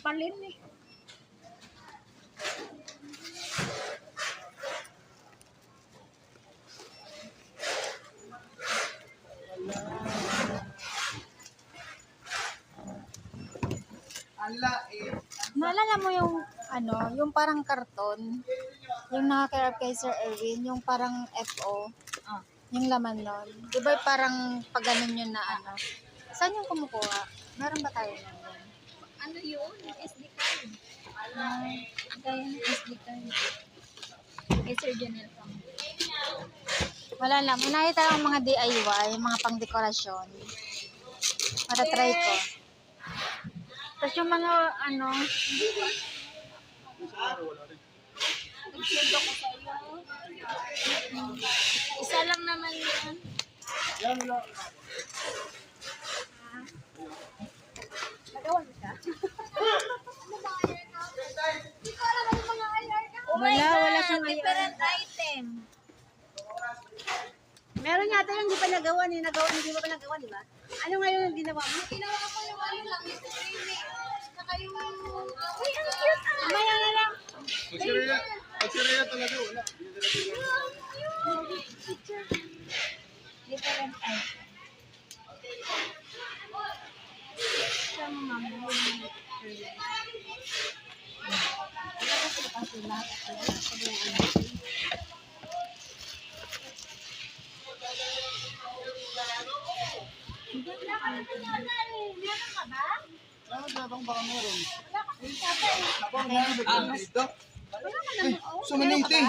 Palin eh. Naalala mo yung ano, yung parang karton, yung nakakirap kay Sir Erwin, yung parang FO, Ah. yung laman nun. Di ba parang pag ganun yun na ano? Saan yung kumukuha? Meron ba tayo nun? Ano yun? SD card. Kaya ng SD card. Kay Sir Janelle Pang. Wala lang. Unay tayo ang mga DIY, yung mga pang-dekorasyon. Matatry ko. Tapos yung mga ano, Nag-send ako sa iyo. Isa lang naman yan. Nagawa mo siya? wala siyang different item. meron yata yung di pa nagawa, hindi mo pa nagawa, di ba? Ano ngayon yung ginawa mo? Ginawa ko yung ano lang, yung creamy. Saka yung... Uy, ang cute ah! Mamaya na lang. Pag-sirya talaga, wala. Different item. Siya mo mama, yung kasi lahat ako. Meron ka ba? Baka meron. Wala ka. Wala ka. Ako, meron dito. Wala ka naman. Sumaniti.